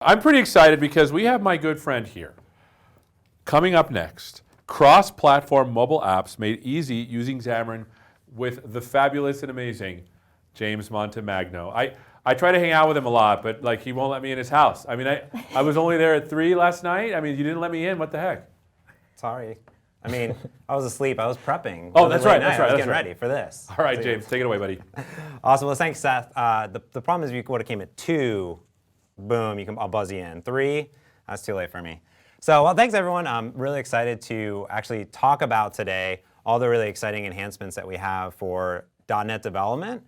I'm pretty excited because we have my good friend here. Coming up next, cross-platform mobile apps made easy using Xamarin with the fabulous and amazing James Montemagno. I try to hang out with him a lot, but like he won't let me in his house. I mean, I was only there at 3 last night. I mean, you didn't let me in. What the heck? Sorry. I mean, I was asleep. I was prepping. Oh, that's right. That's right. I was That's getting right. ready for this. All right, James, take it away, buddy. Awesome. Well, thanks, Seth. The problem is you would have came at 2. Boom, I'll buzz you in. 3, that's too late for me. So, well, thanks everyone. I'm really excited to actually talk about today all the really exciting enhancements that we have for .NET development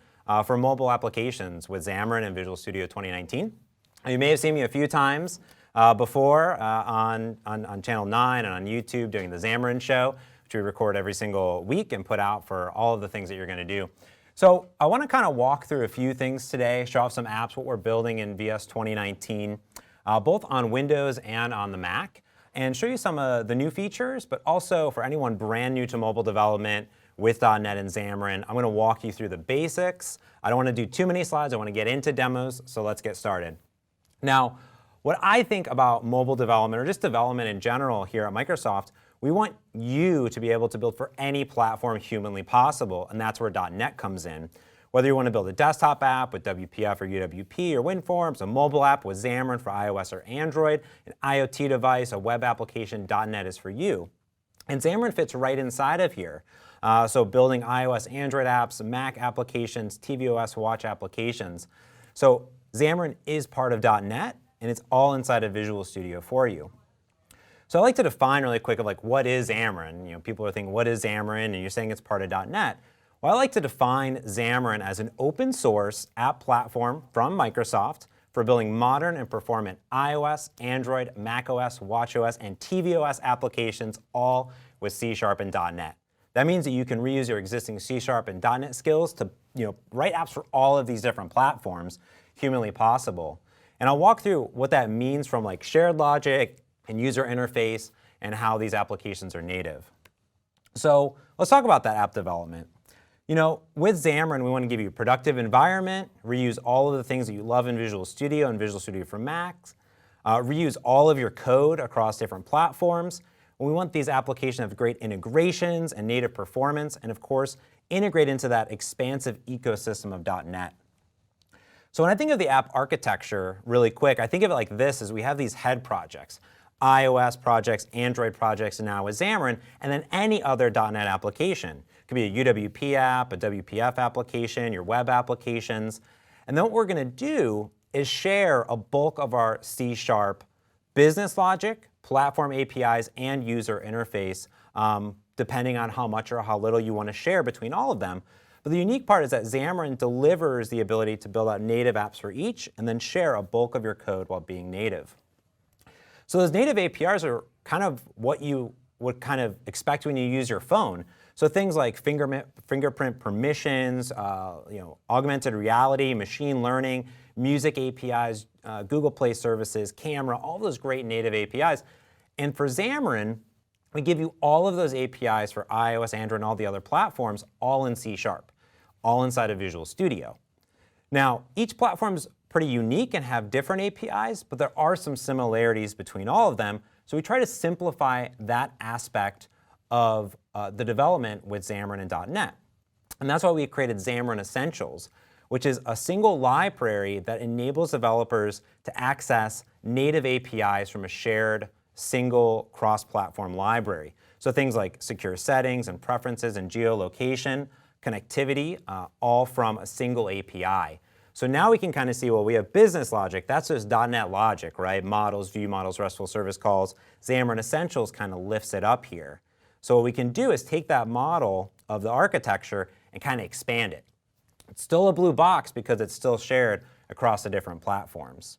for mobile applications with Xamarin and Visual Studio 2019. You may have seen me a few times before on Channel 9 and on YouTube doing the Xamarin Show, which we record every single week and put out for all of the things that you're going to do. So I want to kind of walk through a few things today, show off some apps, what we're building in VS 2019, both on Windows and on the Mac, and show you some of the new features, but also for anyone brand new to mobile development with .NET and Xamarin, I'm going to walk you through the basics. I don't want to do too many slides. I want to get into demos, so let's get started. Now, what I think about mobile development, or just development in general here at Microsoft, we want you to be able to build for any platform humanly possible, and that's where .NET comes in. Whether you want to build a desktop app with WPF or UWP or WinForms, a mobile app with Xamarin for iOS or Android, an IoT device, a web application, .NET is for you. And Xamarin fits right inside of here. So building iOS, Android apps, Mac applications, tvOS watch applications. So Xamarin is part of .NET, and it's all inside of Visual Studio for you. So I like to define really quick of like, what is Xamarin? You know, people are thinking, what is Xamarin? And you're saying it's part of .NET. Well, I like to define Xamarin as an open source app platform from Microsoft for building modern and performant iOS, Android, macOS, watchOS, and tvOS applications, all with C# and .NET. That means that you can reuse your existing C# and .NET skills to write apps for all of these different platforms, humanly possible. And I'll walk through what that means from like shared logic and user interface and how these applications are native. So let's talk about that app development. You know, with Xamarin, we want to give you a productive environment, reuse all of the things that you love in Visual Studio and Visual Studio for Macs, reuse all of your code across different platforms. We want these applications to have great integrations and native performance, and of course, integrate into that expansive ecosystem of .NET. So when I think of the app architecture really quick, I think of it like this, is we have these head projects, iOS projects, Android projects, and now with Xamarin, and then any other .NET application. It could be a UWP app, a WPF application, your web applications. And then what we're going to do is share a bulk of our C# business logic, platform APIs, and user interface, depending on how much or how little you want to share between all of them. But the unique part is that Xamarin delivers the ability to build out native apps for each and then share a bulk of your code while being native. So those native APIs are kind of what you would kind of expect when you use your phone. So things like fingerprint permissions, augmented reality, machine learning, music APIs, Google Play services, camera, all those great native APIs. And for Xamarin, we give you all of those APIs for iOS, Android, and all the other platforms, all in C#, all inside of Visual Studio. Now, each platform's pretty unique and have different APIs, but there are some similarities between all of them. So we try to simplify that aspect of the development with Xamarin and .NET. And that's why we created Xamarin Essentials, which is a single library that enables developers to access native APIs from a shared single cross-platform library. So things like secure settings and preferences and geolocation, connectivity, all from a single API. So now we can kind of see, well, we have business logic. That's just .NET logic, right? Models, view models, RESTful service calls. Xamarin Essentials kind of lifts it up here. So what we can do is take that model of the architecture and kind of expand it. It's still a blue box because it's still shared across the different platforms.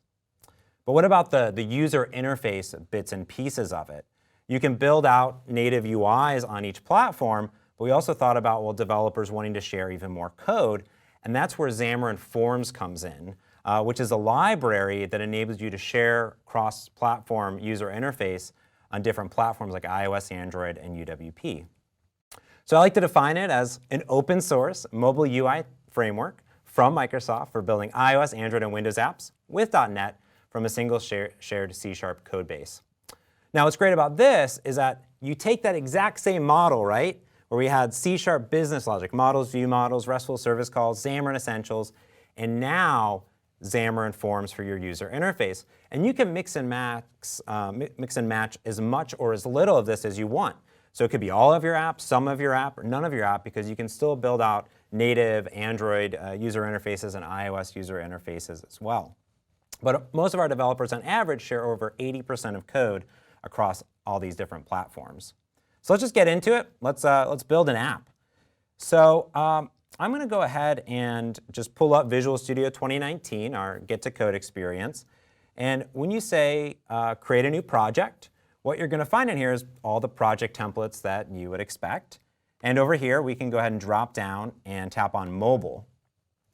But what about the user interface bits and pieces of it? You can build out native UIs on each platform, but we also thought about, well, developers wanting to share even more code. And that's where Xamarin Forms comes in, which is a library that enables you to share cross-platform user interface on different platforms like iOS, Android, and UWP. So I like to define it as an open source mobile UI framework from Microsoft for building iOS, Android, and Windows apps with .NET from a single shared C# code base. Now, what's great about this is that you take that exact same model, right, where we had C# business logic, models, view models, RESTful service calls, Xamarin Essentials, and now Xamarin Forms for your user interface. And you can mix and match as much or as little of this as you want. So it could be all of your app, some of your app, or none of your app, because you can still build out native Android user interfaces and iOS user interfaces as well. But most of our developers on average share over 80% of code across all these different platforms. So let's just get into it. Let's build an app. So I'm going to go ahead and just pull up Visual Studio 2019, our Get to Code experience. And when you say create a new project, what you're going to find in here is all the project templates that you would expect. And over here, we can go ahead and drop down and tap on mobile.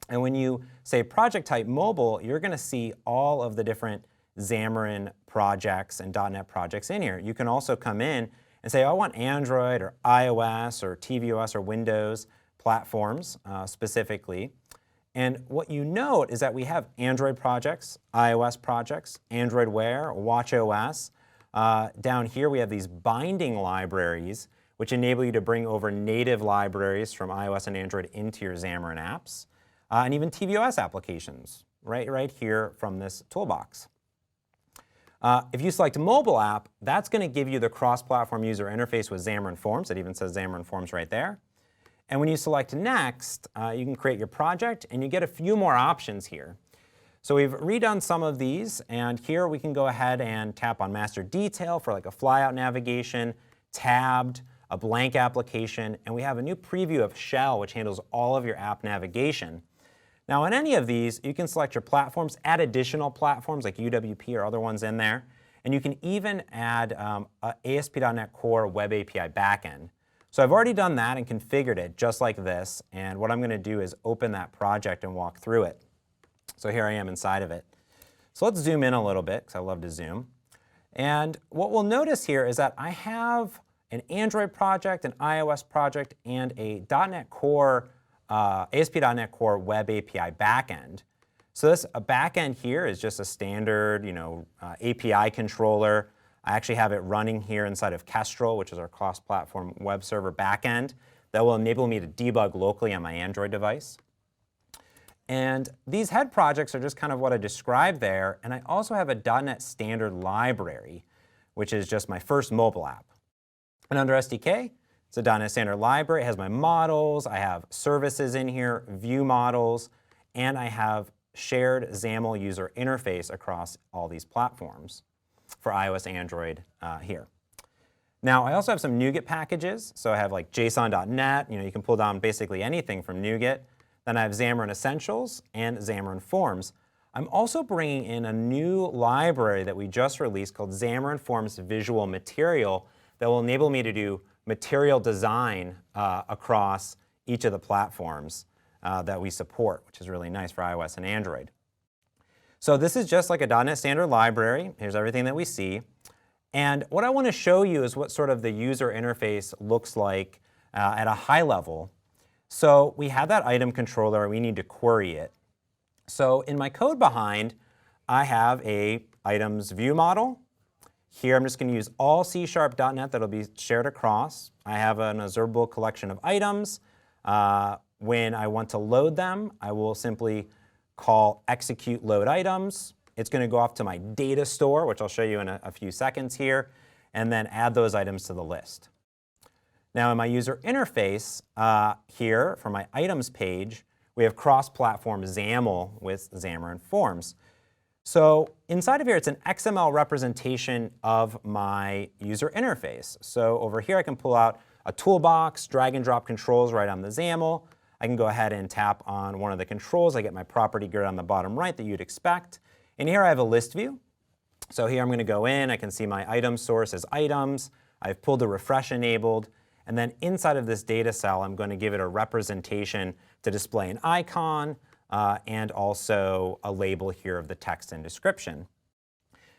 And when you say project type mobile, you're going to see all of the different Xamarin projects and .NET projects in here. You can also come in and say, I want Android or iOS or tvOS or Windows platforms specifically. And what you note is that we have Android projects, iOS projects, Android Wear, watchOS. Down here we have these binding libraries which enable you to bring over native libraries from iOS and Android into your Xamarin apps, and even tvOS applications right here from this toolbox. If you select mobile app, that's going to give you the cross-platform user interface with Xamarin Forms. It even says Xamarin Forms right there. And when you select Next, you can create your project, and you get a few more options here. So we've redone some of these, and here we can go ahead and tap on Master Detail for like a flyout navigation, tabbed, a blank application, and we have a new preview of Shell, which handles all of your app navigation. Now, on any of these, you can select your platforms, add additional platforms like UWP or other ones in there, and you can even add a ASP.NET Core Web API backend. So I've already done that and configured it just like this, and what I'm going to do is open that project and walk through it. So here I am inside of it. So let's zoom in a little bit, because I love to zoom. And what we'll notice here is that I have an Android project, an iOS project, and a .NET Core, ASP.NET Core Web API backend. So this backend here is just a standard, API controller. I actually have it running here inside of Kestrel, which is our cross-platform web server backend that will enable me to debug locally on my Android device. And these head projects are just kind of what I described there. And I also have a .NET Standard library, which is just my first mobile app. And under SDK, it's a .NET Standard library. It has my models. I have services in here, view models, and I have shared XAML user interface across all these platforms for iOS, Android here. Now, I also have some NuGet packages. So I have like JSON.NET. You can pull down basically anything from NuGet. Then I have Xamarin Essentials and Xamarin Forms. I'm also bringing in a new library that we just released called Xamarin Forms Visual Material that will enable me to do material design across each of the platforms that we support, which is really nice for iOS and Android. So this is just like a .NET Standard library. Here's everything that we see. And what I want to show you is what sort of the user interface looks like at a high level. So we have that item controller, and we need to query it. So in my code behind, I have a items view model. Here I'm just going to use all C#.NET that'll be shared across. I have an observable collection of items. When I want to load them, I will simply call execute load items. It's going to go off to my data store, which I'll show you in a few seconds here, and then add those items to the list. Now in my user interface here for my items page, we have cross-platform XAML with Xamarin Forms. So inside of here, it's an XML representation of my user interface. So over here, I can pull out a toolbox, drag and drop controls right on the XAML. I can go ahead and tap on one of the controls. I get my property grid on the bottom right that you'd expect. And here I have a list view. So here I'm going to go in. I can see my item source as items. I've pulled the refresh enabled. And then inside of this data cell, I'm going to give it a representation to display an icon and also a label here of the text and description.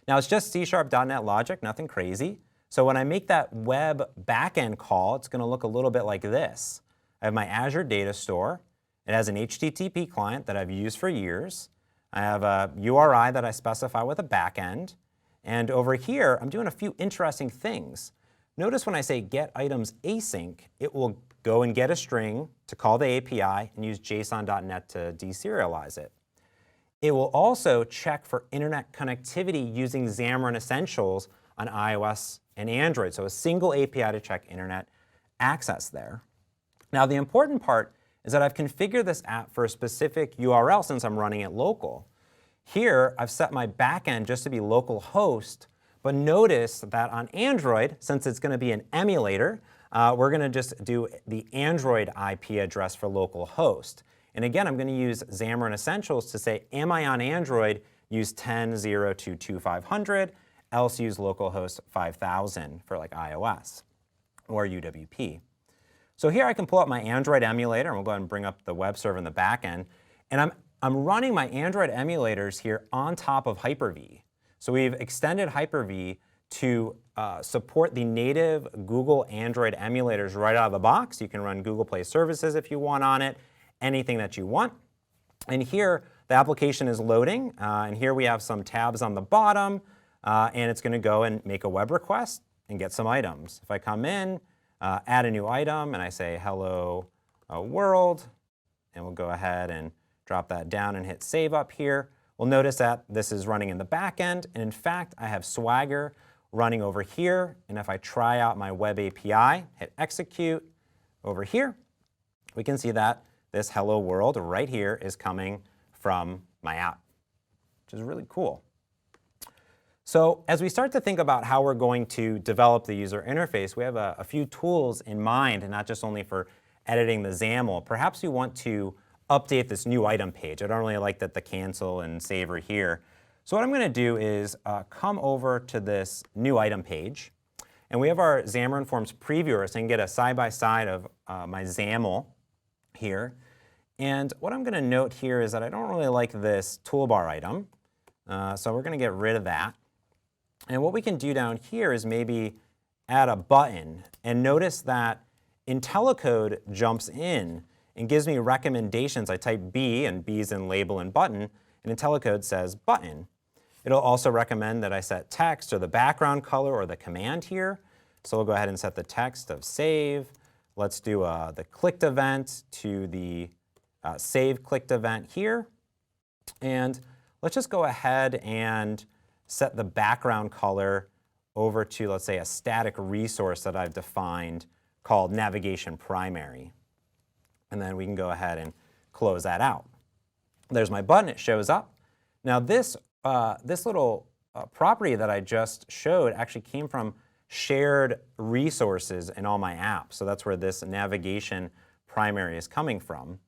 Now it's just C#.NET logic, nothing crazy. So when I make that web backend call, it's going to look a little bit like this. I have my Azure Data Store. It has an HTTP client that I've used for years. I have a URI that I specify with a backend. And over here, I'm doing a few interesting things. Notice when I say get items async, it will go and get a string to call the API and use JSON.NET to deserialize it. It will also check for internet connectivity using Xamarin Essentials on iOS and Android. So a single API to check internet access there. Now the important part is that I've configured this app for a specific URL since I'm running it local. Here, I've set my backend just to be localhost, but notice that on Android, since it's going to be an emulator, we're going to just do the Android IP address for localhost. And again, I'm going to use Xamarin Essentials to say, am I on Android? Use 10.0.2.2.500, else use localhost 5000 for like iOS or UWP. So here I can pull up my Android emulator, and we'll go ahead and bring up the web server in the backend. And I'm running my Android emulators here on top of Hyper-V. So we've extended Hyper-V to support the native Google Android emulators right out of the box. You can run Google Play services if you want on it, anything that you want. And here, the application is loading. And here we have some tabs on the bottom. And it's going to go and make a web request and get some items. If I come in, add a new item, and I say hello world, and we'll go ahead and drop that down and hit save up here. We'll notice that this is running in the back end, and in fact, I have Swagger running over here, and if I try out my web API, hit execute over here, we can see that this hello world right here is coming from my app, which is really cool. So as we start to think about how we're going to develop the user interface, we have a few tools in mind, and not just only for editing the XAML. Perhaps you want to update this new item page. I don't really like that the cancel and save are here. So what I'm going to do is come over to this new item page, and we have our Xamarin Forms previewer, so I can get a side-by-side of my XAML here. And what I'm going to note here is that I don't really like this toolbar item, so we're going to get rid of that. And what we can do down here is maybe add a button. And notice that IntelliCode jumps in and gives me recommendations. I type B, and B is in label and button, and IntelliCode says button. It'll also recommend that I set text or the background color or the command here. So we'll go ahead and set the text of save. Let's do the clicked event to the save clicked event here. And let's just go ahead and set the background color over to, let's say, a static resource that I've defined called navigation primary. And then we can go ahead and close that out. There's my button. It shows up. Now this little property that I just showed actually came from shared resources in all my apps. So that's where this navigation primary is coming from.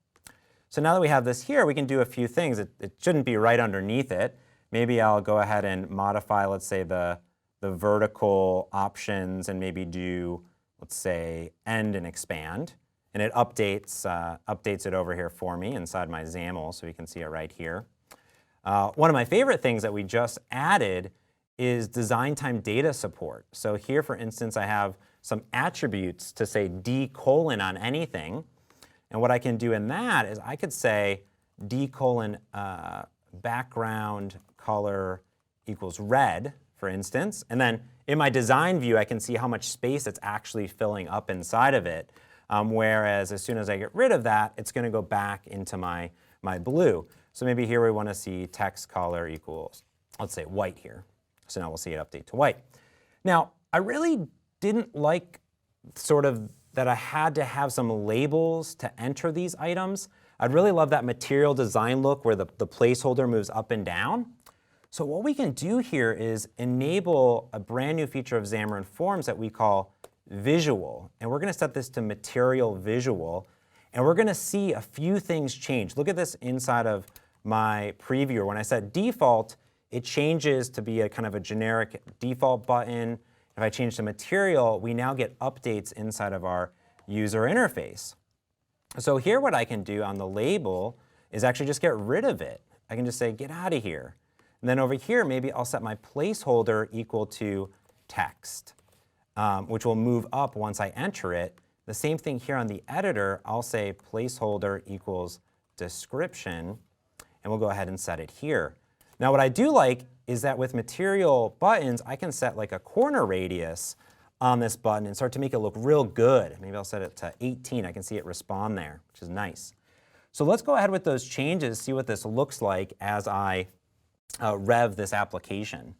So now that we have this here, we can do a few things. It shouldn't be right underneath it. Maybe I'll go ahead and modify, let's say, the vertical options and maybe do, let's say, end and expand. And it updates it over here for me inside my XAML, so you can see it right here. One of my favorite things that we just added is design time data support. So here, for instance, I have some attributes to say D: on anything. And what I can do in that is I could say D: background color equals red, for instance. And then in my design view, I can see how much space it's actually filling up inside of it. Whereas as soon as I get rid of that, it's going to go back into my blue. So maybe here we want to see text color equals, let's say, white here. So now we'll see it update to white. Now, I really didn't like sort of that I had to have some labels to enter these items. I'd really love that material design look where the placeholder moves up and down. So what we can do here is enable a brand new feature of Xamarin Forms that we call visual. And we're going to set this to material visual. And we're going to see a few things change. Look at this inside of my previewer. When I set default, it changes to be a kind of a generic default button. If I change to material, we now get updates inside of our user interface. So here what I can do on the label is actually just get rid of it. I can just say, get out of here. And then over here, maybe I'll set my placeholder equal to text, which will move up once I enter it. The same thing here on the editor, I'll say placeholder equals description. and we'll go ahead and set it here. Now what I do like is that with material buttons, I can set like a corner radius on this button and start to make it look real good. Maybe I'll set it to 18. I can see it respond there, which is nice. So let's go ahead with those changes, see what this looks like as I rev this application.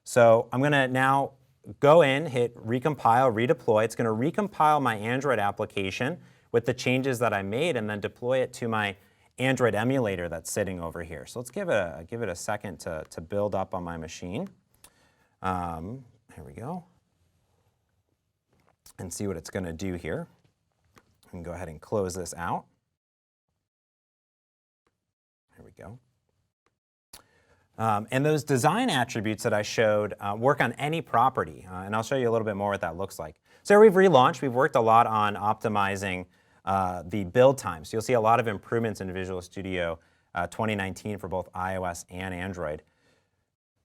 So I'm going to now go in, hit recompile, redeploy. It's going to recompile my Android application with the changes that I made and then deploy it to my Android emulator that's sitting over here. So let's give it a second to build up on my machine. Here we go. And see what it's going to do here. I can go ahead and close this out. Here we go. And those design attributes that I showed work on any property, and I'll show you a little bit more what that looks like. So we've relaunched. We've worked a lot on optimizing the build time. So you'll see a lot of improvements in Visual Studio 2019 for both iOS and Android.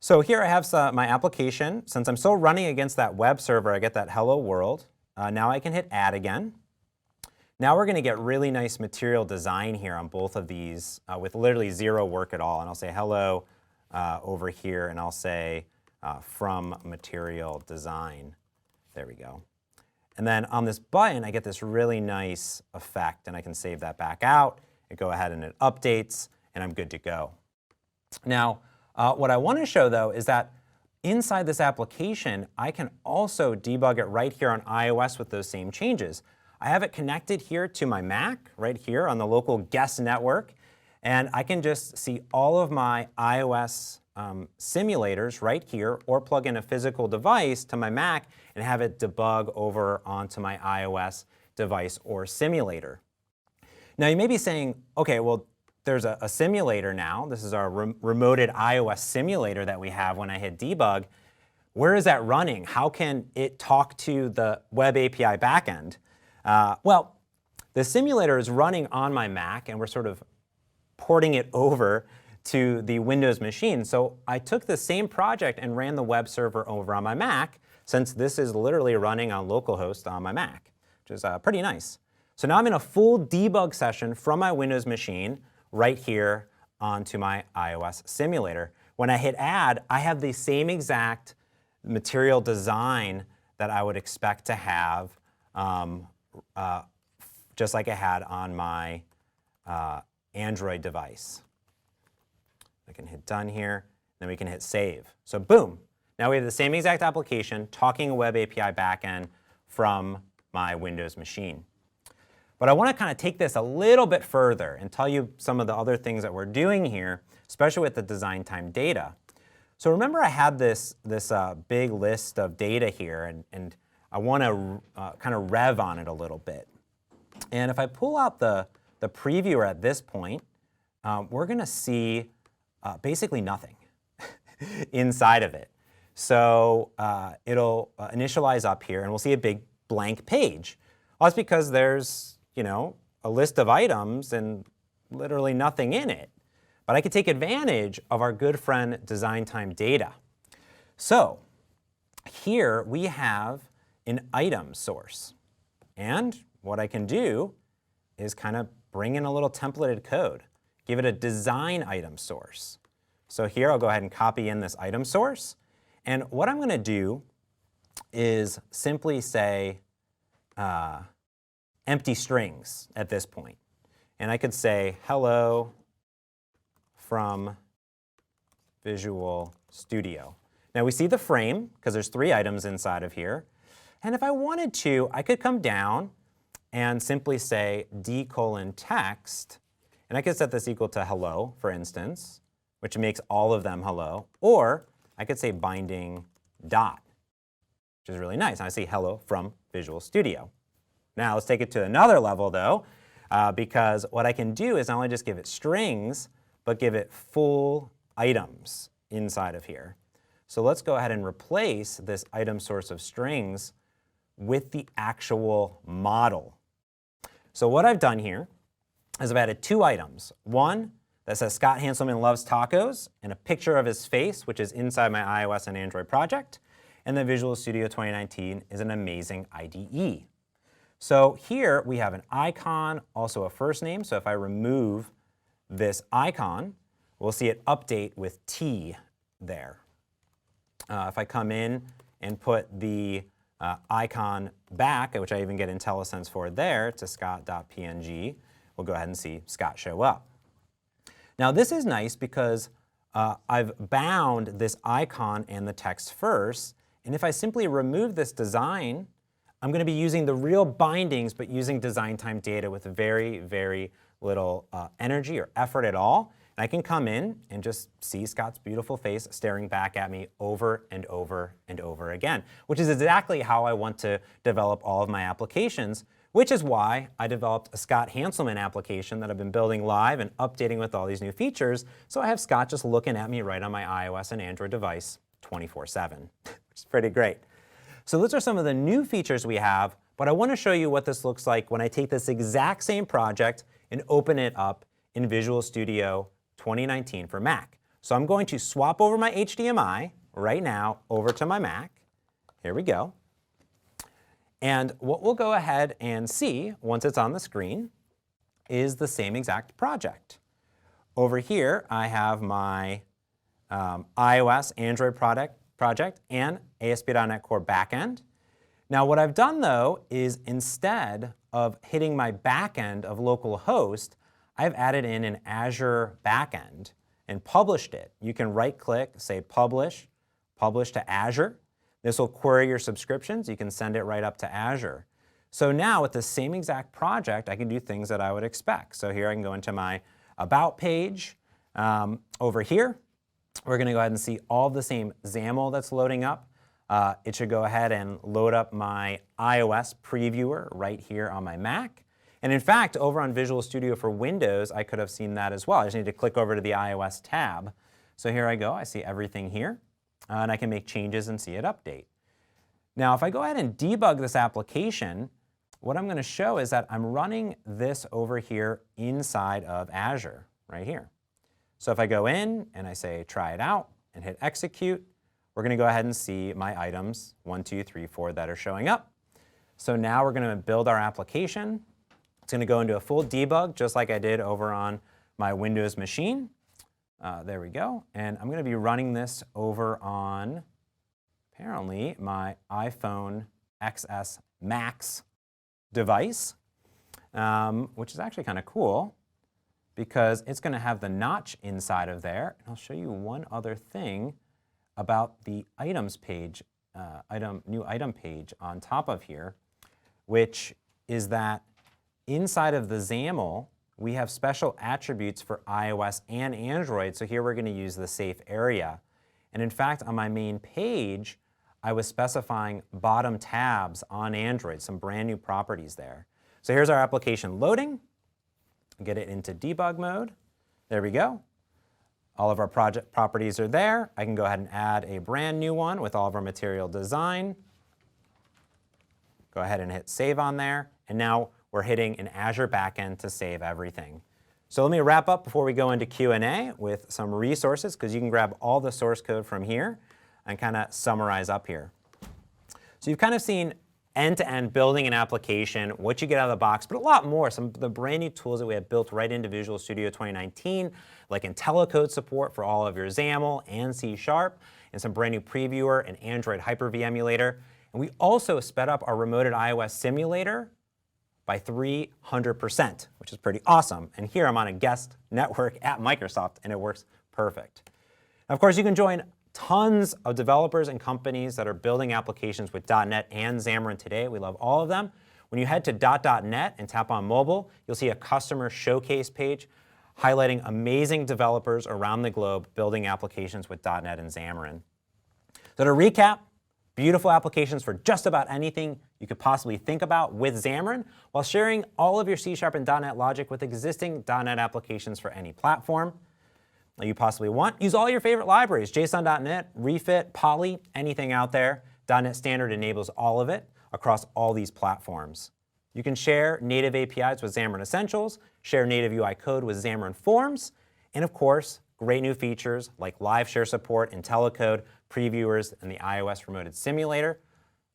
So here I have my application. Since I'm still running against that web server, I get that hello world. Now I can hit add again. Now we're going to get really nice material design here on both of these with literally zero work at all. And I'll say hello over here, and I'll say from material design. There we go. And then on this button, I get this really nice effect, and I can save that back out and go ahead and it updates, and I'm good to go. Now, what I want to show, though, is that inside this application, I can also debug it right here on iOS with those same changes. I have it connected here to my Mac, right here on the local guest network, and I can just see all of my iOS simulators right here, or plug in a physical device to my Mac and have it debug over onto my iOS device or simulator. Now you may be saying, okay, well, there's a simulator now. This is our remoted iOS simulator that we have when I hit debug. Where is that running? How can it talk to the web API backend? Well, the simulator is running on my Mac, and we're sort of porting it over to the Windows machine. So I took the same project and ran the web server over on my Mac, since this is literally running on localhost on my Mac, which is pretty nice. So now I'm in a full debug session from my Windows machine right here onto my iOS simulator. When I hit add, I have the same exact material design that I would expect to have just like I had on my Android device. I can hit done here, then we can hit save. So boom, now we have the same exact application talking a web API backend from my Windows machine. But I want to kind of take this a little bit further and tell you some of the other things that we're doing here, especially with the design time data. So remember I had this big list of data here, and I want to kind of rev on it a little bit. And if I pull out the previewer at this point, we're going to see basically nothing inside of it. So it'll initialize up here, and we'll see a big blank page. Well, that's because there's, a list of items and literally nothing in it. But I could take advantage of our good friend design time data. So here we have an item source. And what I can do is kind of bring in a little templated code, give it a design item source. So here I'll go ahead and copy in this item source. And what I'm going to do is simply say empty strings at this point. And I could say hello from Visual Studio. Now we see the frame because there's 3 items inside of here. And if I wanted to, I could come down and simply say d:\text. And I could set this equal to hello, for instance, which makes all of them hello. Or I could say binding dot, which is really nice. And I say hello from Visual Studio. Now let's take it to another level, though, because what I can do is not only just give it strings, but give it full items inside of here. So let's go ahead and replace this item source of strings with the actual model. So what I've done here is I've added 2 items. One that says Scott Hanselman loves tacos, and a picture of his face, which is inside my iOS and Android project. And then Visual Studio 2019 is an amazing IDE. So here we have an icon, also a first name. So if I remove this icon, we'll see it update with T there. If I come in and put the icon back, which I even get IntelliSense for there, to scott.png, we'll go ahead and see Scott show up. Now this is nice because I've bound this icon and the text first, and if I simply remove this design, I'm going to be using the real bindings, but using design time data with very, very little energy or effort at all. And I can come in and just see Scott's beautiful face staring back at me over and over and over again, which is exactly how I want to develop all of my applications, which is why I developed a Scott Hanselman application that I've been building live and updating with all these new features. So I have Scott just looking at me right on my iOS and Android device 24/7, which is pretty great. So those are some of the new features we have, but I want to show you what this looks like when I take this exact same project and open it up in Visual Studio 2019 for Mac. So I'm going to swap over my HDMI right now over to my Mac. Here we go. And what we'll go ahead and see once it's on the screen is the same exact project. Over here, I have my iOS, Android project, and ASP.NET Core backend. Now what I've done though is instead of hitting my backend of localhost, I've added in an Azure backend and published it. You can right-click, say publish, publish to Azure. This will query your subscriptions. You can send it right up to Azure. So now with the same exact project, I can do things that I would expect. So here I can go into my About page. Over here, we're going to go ahead and see all the same XAML that's loading up. It should go ahead and load up my iOS previewer right here on my Mac. And in fact, over on Visual Studio for Windows, I could have seen that as well. I just need to click over to the iOS tab. So here I go. I see everything here. And I can make changes and see it update. Now, if I go ahead and debug this application, what I'm going to show is that I'm running this over here inside of Azure, right here. So if I go in and I say try it out and hit execute, we're going to go ahead and see my items 1, 2, 3, 4 that are showing up. So now we're going to build our application. It's going to go into a full debug just like I did over on my Windows machine. There we go. And I'm going to be running this over on, apparently, my iPhone XS Max device, which is actually kind of cool because it's going to have the notch inside of there. And I'll show you one other thing about the items page, new item page on top of here, which is that inside of the XAML, we have special attributes for iOS and Android. So here we're going to use the safe area. And in fact, on my main page, I was specifying bottom tabs on Android, some brand new properties there. So here's our application loading. Get it into debug mode. There we go. All of our project properties are there. I can go ahead and add a brand new one with all of our material design. Go ahead and hit save on there. And now we're hitting an Azure backend to save everything. So let me wrap up before we go into Q&A with some resources, because you can grab all the source code from here and kind of summarize up here. So you've kind of seen end-to-end building an application, what you get out of the box, but a lot more. Some of the brand new tools that we have built right into Visual Studio 2019, like IntelliCode support for all of your XAML and C#, and some brand new previewer and Android Hyper-V emulator. And we also sped up our remoted iOS simulator by 300%, which is pretty awesome. And here I'm on a guest network at Microsoft, and it works perfect. Now, of course, you can join tons of developers and companies that are building applications with .NET and Xamarin today. We love all of them. When you head to .NET and tap on mobile, you'll see a customer showcase page highlighting amazing developers around the globe building applications with .NET and Xamarin. So to recap, beautiful applications for just about anything you could possibly think about with Xamarin, while sharing all of your C# and .NET logic with existing .NET applications for any platform that you possibly want. Use all your favorite libraries, JSON.NET, Refit, Poly, anything out there. .NET Standard enables all of it across all these platforms. You can share native APIs with Xamarin Essentials, share native UI code with Xamarin Forms, and of course, great new features like live share support, IntelliCode, previewers, and the iOS remoted simulator.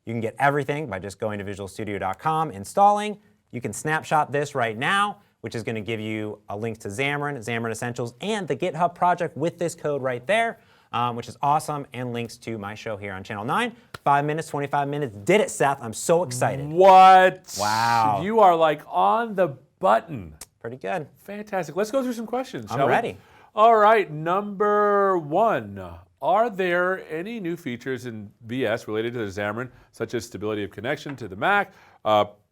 You can get everything by just going to visualstudio.com, installing. You can snapshot this right now, which is going to give you a link to Xamarin, Xamarin Essentials, and the GitHub project with this code right there, which is awesome, and links to my show here on Channel 9. 5 minutes, 25 minutes. Did it, Seth. I'm so excited. What? Wow. You are like on the button. Pretty good. Fantastic. Let's go through some questions, I'm shall we? ready. All right, number 1. Are there any new features in VS related to the Xamarin, such as stability of connection to the Mac,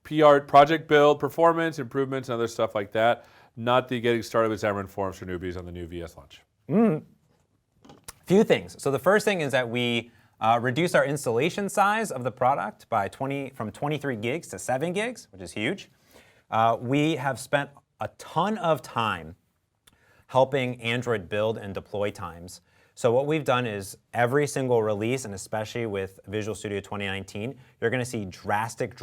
PR project build, performance, improvements, and other stuff like that? Not the getting started with Xamarin forums for newbies on the new VS launch. Few things. So the first thing is that we reduced our installation size of the product by from 23 gigs to 7 gigs, which is huge. We have spent a ton of time helping Android build and deploy times. So what we've done is every single release, and especially with Visual Studio 2019, you're going to see drastic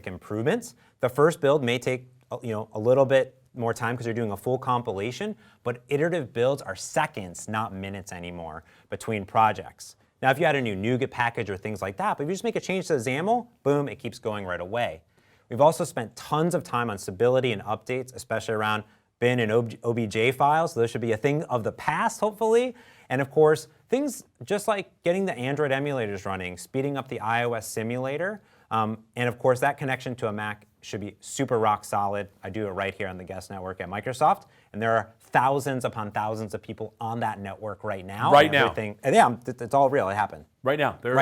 improvements. The first build may take a little bit more time because you're doing a full compilation, but iterative builds are seconds, not minutes anymore between projects. Now, if you add a new NuGet package or things like that, but if you just make a change to the XAML, boom, it keeps going right away. We've also spent tons of time on stability and updates, especially around bin and OBJ files. Those should be a thing of the past, hopefully. And of course, things just like getting the Android emulators running, speeding up the iOS simulator, and of course, that connection to a Mac should be super rock solid. I do it right here on the guest network at Microsoft, and there are thousands upon thousands of people on that network right now. Right now. And yeah, it's all real. It happened. Right now. They're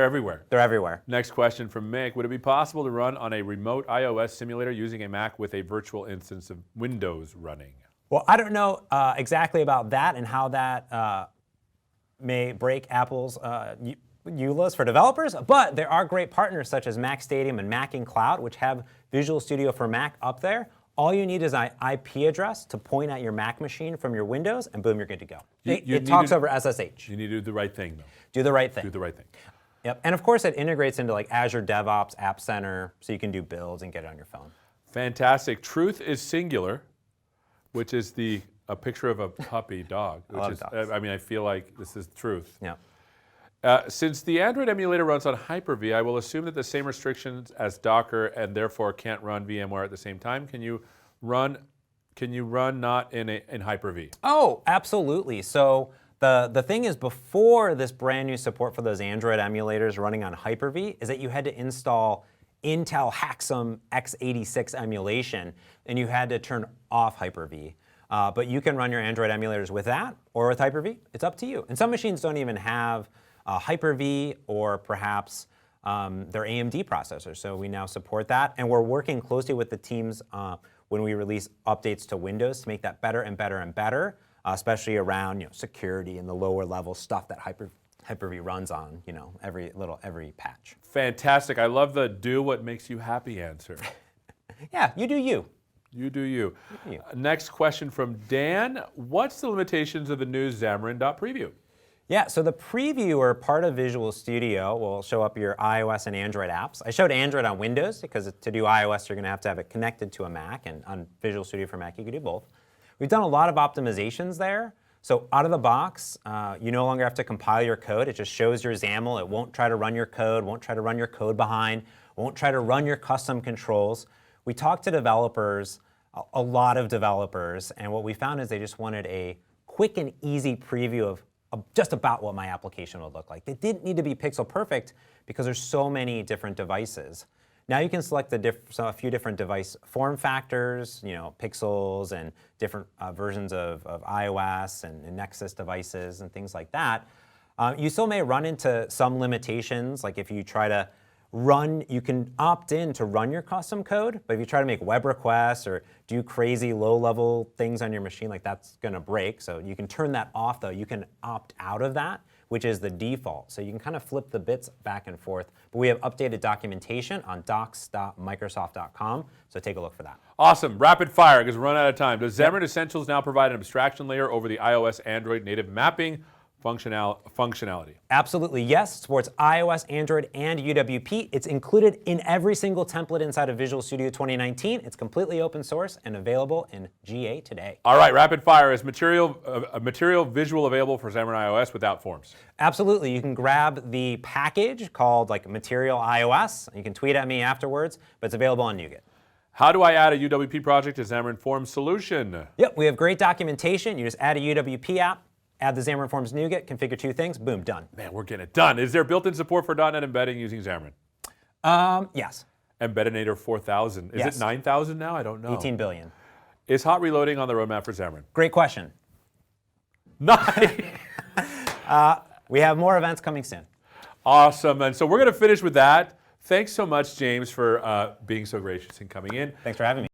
everywhere. They're everywhere. Next question from Mick. Would it be possible to run on a remote iOS simulator using a Mac with a virtual instance of Windows running? Well, I don't know exactly about that and how that may break Apple's EULAs for developers, but there are great partners such as Mac Stadium and Mac in Cloud, which have Visual Studio for Mac up there. All you need is an IP address to point at your Mac machine from your Windows, and boom, you're good to go. It talks over SSH. You need to do the right thing, though. Do the right thing. Do the right thing. Yep, and of course it integrates into like Azure DevOps, App Center, so you can do builds and get it on your phone. Fantastic. Truth is singular, which is a picture of a puppy dog. Which I love is, dogs. I mean, I feel like this is truth. Yeah. Since the Android emulator runs on Hyper-V, I will assume that the same restrictions as Docker and therefore can't run VMware at the same time. Can you run not in Hyper-V? Oh, absolutely. So the thing is, before this brand new support for those Android emulators running on Hyper-V, is that you had to install Intel Haxum x86 emulation, and you had to turn off Hyper-V. But you can run your Android emulators with that or with Hyper-V. It's up to you. And some machines don't even have Hyper-V or perhaps their AMD processors. So we now support that. And we're working closely with the teams when we release updates to Windows to make that better and better and better, especially around security and the lower level stuff that Hyper-V runs on every patch. Fantastic. I love the do what makes you happy answer. Yeah, you do you. You do you. You. Next question from Dan. What's the limitations of the new Xamarin.preview? Yeah, so the previewer part of Visual Studio will show up your iOS and Android apps. I showed Android on Windows because to do iOS, you're going to have it connected to a Mac, and on Visual Studio for Mac, you can do both. We've done a lot of optimizations there. So out of the box, you no longer have to compile your code. It just shows your XAML. It won't try to run your code, won't try to run your code behind, won't try to run your custom controls. We talked to developers, a lot of developers, and what we found is they just wanted a quick and easy preview of just about what my application would look like. They didn't need to be pixel perfect because there's so many different devices. Now you can select a few different device form factors, pixels and different versions of iOS and Nexus devices and things like that. You still may run into some limitations, like if you try to you can opt in to run your custom code, but if you try to make web requests or do crazy low-level things on your machine, like that's going to break. So you can turn that off, though. You can opt out of that, which is the default. So you can kind of flip the bits back and forth. But we have updated documentation on docs.microsoft.com, so take a look for that. Awesome. Rapid fire, because we're running out of time. Does Xamarin Essentials now provide an abstraction layer over the iOS Android native mapping functionality? Absolutely, yes. It supports iOS, Android, and UWP. It's included in every single template inside of Visual Studio 2019. It's completely open source and available in GA today. All right, rapid fire. Is material visual available for Xamarin iOS without forms? Absolutely. You can grab the package called Material iOS. You can tweet at me afterwards, but it's available on NuGet. How do I add a UWP project to Xamarin Forms solution? Yep, we have great documentation. You just add a UWP app, add the Xamarin Forms NuGet, configure 2 things, boom, done. Man, we're getting it done. Is there built-in support for .NET embedding using Xamarin? Yes. Embeddinator 4000. Is Yes. it 9,000 now? I don't know. 18 billion. Is hot reloading on the roadmap for Xamarin? Great question. Nice. We have more events coming soon. Awesome. And so we're going to finish with that. Thanks so much, James, for being so gracious and coming in. Thanks for having me.